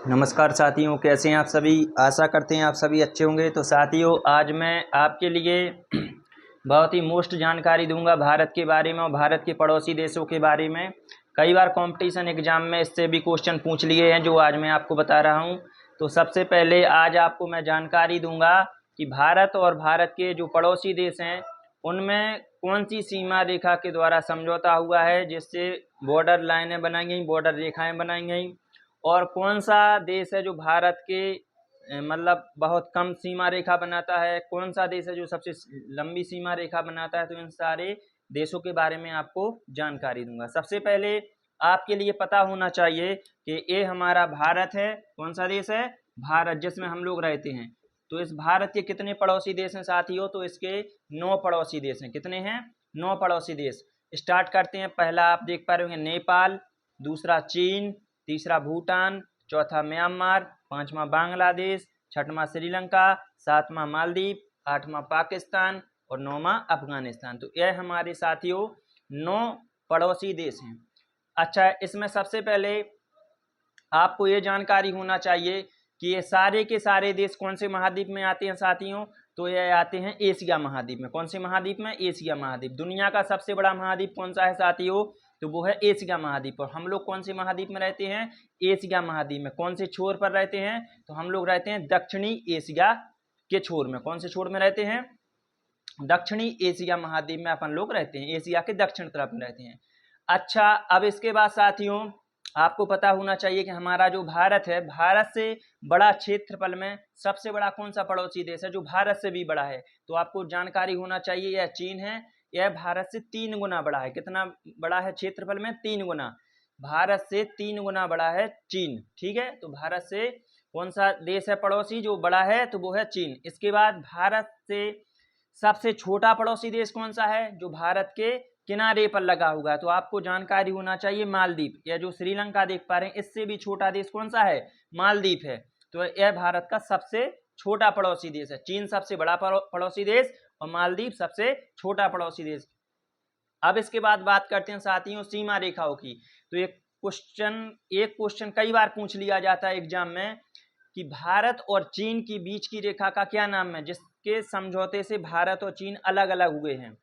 नमस्कार साथियों, कैसे हैं आप सभी। आशा करते हैं आप सभी अच्छे होंगे। तो साथियों, आज मैं आपके लिए बहुत ही मोस्ट जानकारी दूंगा भारत के बारे में और भारत के पड़ोसी देशों के बारे में। कई बार कंपटीशन एग्जाम में इससे भी क्वेश्चन पूछ लिए हैं जो आज मैं आपको बता रहा हूं। तो सबसे पहले आज आपको मैं जानकारी दूंगा कि भारत और भारत के जो पड़ोसी देश हैं उनमें कौन सी सीमा रेखा के द्वारा समझौता हुआ है, जिससे बॉर्डर लाइनें बनाई गई, बॉर्डर रेखाएं बनाई गई। और कौन सा देश है जो भारत के मतलब बहुत कम सीमा रेखा बनाता है, कौन सा देश है जो सबसे लंबी सीमा रेखा बनाता है। तो इन सारे देशों के बारे में आपको जानकारी दूंगा। सबसे पहले आपके लिए पता होना चाहिए कि ये हमारा भारत है। कौन सा देश है? भारत, जिसमें हम लोग रहते हैं। तो इस भारत के कितने पड़ोसी देश हैं साथियों? तो इसके 9 पड़ोसी देश हैं। कितने हैं? 9 पड़ोसी देश। स्टार्ट करते हैं। पहला आप देख पा रहे होंगे नेपाल, दूसरा चीन, तीसरा भूटान, चौथा म्यांमार, पांचवा बांग्लादेश, छठवां श्रीलंका, सातवां मालदीव, आठवां पाकिस्तान और नौवां अफगानिस्तान। तो यह हमारे साथियों 9 पड़ोसी देश हैं। अच्छा, इसमें सबसे पहले आपको ये जानकारी होना चाहिए कि ये सारे के सारे देश कौन से महाद्वीप में आते हैं साथियों? तो ये आते हैं एशिया महाद्वीप में। कौन से महाद्वीप में? एशिया महाद्वीप। दुनिया का सबसे बड़ा महाद्वीप कौन सा है साथियों? तो वो है एशिया महाद्वीप। और हम लोग कौन से महाद्वीप में रहते हैं? एशिया महाद्वीप में। कौन से छोर पर रहते हैं? तो हम लोग रहते हैं दक्षिणी एशिया के छोर में। कौन से छोर में रहते हैं? दक्षिणी एशिया महाद्वीप में अपन लोग रहते हैं, एशिया के दक्षिण तरफ में रहते हैं। अच्छा, अब इसके बाद साथियों आपको पता होना चाहिए कि हमारा जो भारत है, भारत से बड़ा क्षेत्रफल में सबसे बड़ा कौन सा पड़ोसी देश है जो भारत से भी बड़ा है? तो आपको जानकारी होना चाहिए, यह चीन है। यह भारत से 3 गुना बड़ा है। कितना बड़ा है क्षेत्रफल में? 3 गुना। भारत से 3 गुना बड़ा है चीन। ठीक है, तो भारत से कौन सा देश है पड़ोसी जो बड़ा है? तो वो है चीन। इसके बाद भारत से सबसे छोटा पड़ोसी देश कौन सा है जो भारत के किनारे पर लगा हुआ है? तो आपको जानकारी होना चाहिए, मालदीव। यह जो श्रीलंका देख पा रहे हैं, इससे भी छोटा देश कौन सा है? मालदीव है। तो यह भारत का सबसे छोटा पड़ोसी देश है। चीन सबसे बड़ा पड़ोसी देश और मालदीव सबसे छोटा पड़ोसी देश। अब इसके बाद बात करते हैं साथियों सीमा रेखाओं की। तो एक क्वेश्चन कई बार पूछ लिया जाता है एग्जाम में कि भारत और चीन की बीच की रेखा का क्या नाम है, जिसके समझौते से भारत और चीन अलग अलग हुए हैं।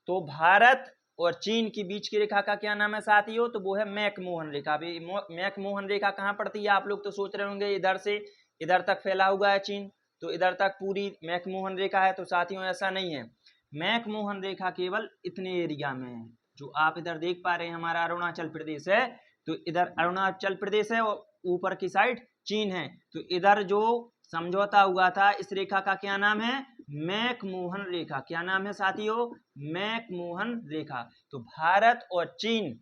तो भारत और चीन की बीच की रेखा का क्या नाम है साथियों? तो वो है मैकमोहन रेखा। अभी मैकमोहन रेखा कहाँ पड़ती है? आप लोग तो सोच रहे होंगे इधर से इधर तक फैला हुआ है चीन, तो इधर तक पूरी मैकमोहन रेखा है। तो साथियों ऐसा नहीं है। मैकमोहन रेखा केवल इतने एरिया में है। जो आप इधर देख पा रहे हैं हमारा अरुणाचल प्रदेश है, तो इधर अरुणाचल प्रदेश है और ऊपर की साइड चीन है। तो इधर जो समझौता हुआ था इस रेखा का क्या नाम है? मैकमोहन रेखा। क्या नाम है साथियों? मैकमोहन रेखा। तो भारत और चीन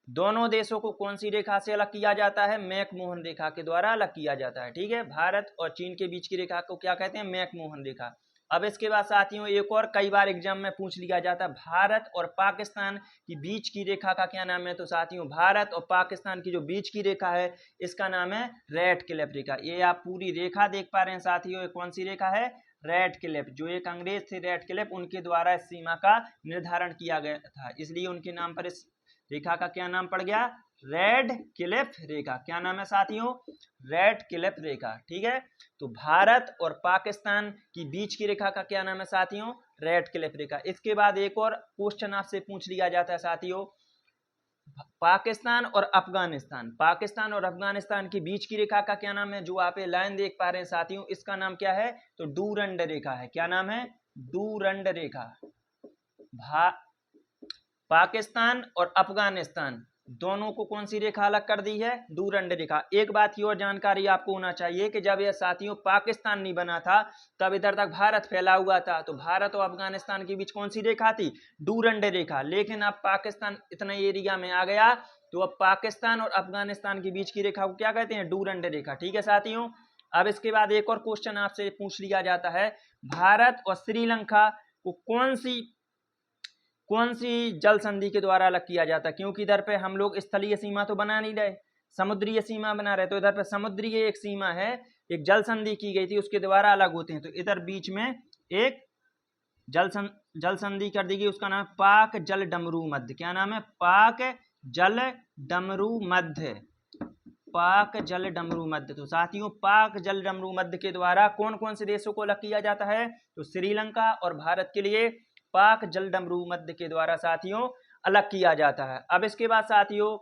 दोनों देशों को कौन सी रेखा से अलग किया जाता है? मैकमोहन रेखा के द्वारा अलग किया जाता है। ठीक है, भारत और चीन के बीच की रेखा को क्या कहते हैं? मैकमोहन रेखा। अब इसके बाद साथियों एक और कई बार एग्जाम में पूछ लिया जाता है, भारत और पाकिस्तान की बीच की रेखा का क्या नाम है? तो साथियों भारत और पाकिस्तान की जो बीच की रेखा है इसका नाम है रेड क्लिफ रेखा। ये आप पूरी रेखा देख पा रहे हैं साथियों, ये कौन सी रेखा है? Red Cliff. जो एक अंग्रेज थे रेड क्लिफ, उनके द्वारा इस सीमा का निर्धारण किया गया था, इसलिए उनके नाम पर इस रेखा का क्या नाम पड़ गया? रेड क्लिफ रेखा। क्या नाम है साथियों? रेड क्लिफ रेखा। ठीक है, तो भारत और पाकिस्तान की बीच की रेखा का क्या नाम है साथियों? रेड क्लिफ रेखा। इसके बाद एक और क्वेश्चन आपसे पूछ लिया जाता है साथियों, पाकिस्तान और अफगानिस्तान के बीच की रेखा का क्या नाम है? जो आप ये लाइन देख पा रहे हैं साथियों, इसका नाम क्या है? तो डूरंड रेखा है। क्या नाम है? डूरंड रेखा। पाकिस्तान और अफगानिस्तान दोनों को कौन सी रेखा अलग कर दी है? डूरंड रेखा। एक बात की और जानकारी आपको होना चाहिए कि जब यह साथियों पाकिस्तान नहीं बना था तब इधर तक भारत फैला हुआ था, तो भारत और अफगानिस्तान के बीच कौन सी रेखा थी? डूरंड रेखा। लेकिन अब पाकिस्तान इतने एरिया में आ गया तो अब पाकिस्तान और अफगानिस्तान के बीच की रेखा को क्या कहते हैं? डूरंड रेखा। ठीक है साथियों, अब इसके बाद एक और क्वेश्चन आपसे पूछ लिया जाता है, भारत और श्रीलंका को कौन सी जल संधि के द्वारा अलग किया जाता है? क्योंकि इधर पे हम लोग स्थलीय सीमा तो बना नहीं रहे, समुद्रीय सीमा बना रहे, तो इधर पे समुद्रीय एक सीमा है, एक जल संधि की गई थी, उसके द्वारा अलग होते हैं। तो इधर बीच में एक जल संधि कर दी गई, उसका नाम पाक जल डमरू मध्य। क्या नाम है? पाक जल डमरू मध्य। पाक जल डमरू मध्य। तो साथियों पाक जल डमरू मध्य के द्वारा कौन कौन से देशों को अलग किया जाता है? तो श्रीलंका और भारत के लिए पाक जल डमरू मध्य के द्वारा साथियों अलग किया जाता है। अब इसके बाद साथियों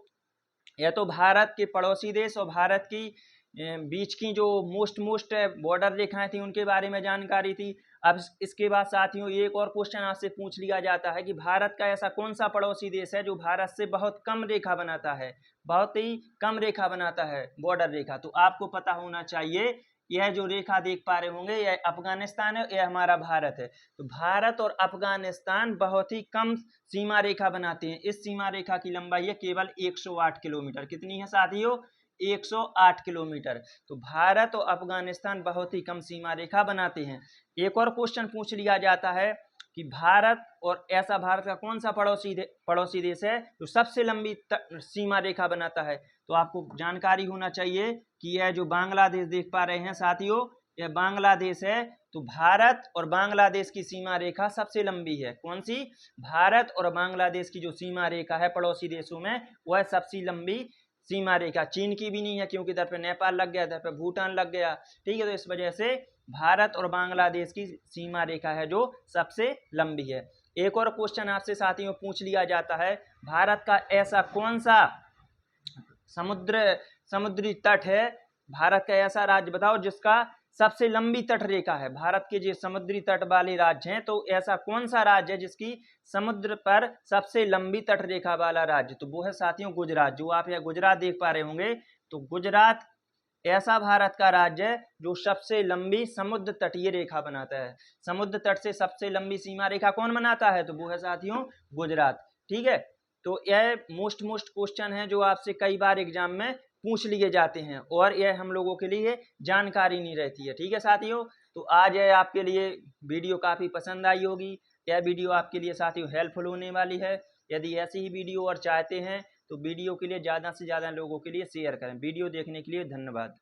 यह तो भारत के पड़ोसी देश और भारत की बीच की जो मोस्ट बॉर्डर रेखाएं थी उनके बारे में जानकारी थी। अब इसके बाद साथियों एक और क्वेश्चन आपसे पूछ लिया जाता है कि भारत का ऐसा कौन सा पड़ोसी देश है जो भारत से बहुत कम रेखा बनाता है, बहुत ही कम रेखा बनाता है, बॉर्डर रेखा। तो आपको पता होना चाहिए यह जो रेखा देख पा रहे होंगे यह अफगानिस्तान है, यह हमारा भारत है। तो भारत और अफगानिस्तान बहुत ही कम सीमा रेखा बनाते हैं। इस सीमा रेखा की लंबाई है केवल 108 किलोमीटर। कितनी है साथियों? 108 किलोमीटर। तो भारत और अफगानिस्तान बहुत ही कम सीमा रेखा बनाते हैं। एक और क्वेश्चन पूछ लिया जाता है कि भारत और ऐसा भारत का कौन सा पड़ोसी देश है जो सबसे लंबी सीमा रेखा बनाता है? तो आपको जानकारी होना चाहिए कि यह जो बांग्लादेश देख पा रहे हैं साथियों, यह बांग्लादेश है। तो भारत और बांग्लादेश की सीमा रेखा सबसे लंबी है। कौन सी? भारत और बांग्लादेश की जो सीमा रेखा है पड़ोसी देशों में, वह सबसे लंबी सीमा रेखा। चीन की भी नहीं है क्योंकि इधर पे नेपाल लग गया, इधर पे भूटान लग गया, ठीक है। तो इस वजह से भारत और बांग्लादेश की सीमा रेखा है जो सबसे लंबी है। एक और क्वेश्चन आपसे साथियों पूछ लिया जाता है, भारत का ऐसा कौन सा समुद्री तट है, भारत का ऐसा राज्य बताओ जिसका सबसे लंबी तट रेखा है। भारत के जो समुद्री तट वाले राज्य हैं, तो ऐसा कौन सा राज्य है जिसकी समुद्र पर सबसे लंबी तट रेखा वाला राज्य? तो वो है साथियों गुजरात। जो आप यहाँ गुजरात देख पा रहे होंगे, तो गुजरात ऐसा भारत का राज्य है जो सबसे लंबी समुद्र तटीय रेखा बनाता है। समुद्र तट से सबसे लंबी सीमा रेखा कौन बनाता है? तो वो है साथियों गुजरात, ठीक है। तो यह मोस्ट क्वेश्चन है जो आपसे कई बार एग्जाम में पूछ लिए जाते हैं और यह हम लोगों के लिए जानकारी नहीं रहती है, ठीक है साथियों। तो आज यह आपके लिए वीडियो काफ़ी पसंद आई होगी। यह वीडियो आपके लिए साथियों हेल्पफुल होने वाली है। यदि ऐसी ही वीडियो और चाहते हैं तो वीडियो के लिए ज़्यादा से ज़्यादा लोगों के लिए शेयर करें। वीडियो देखने के लिए धन्यवाद।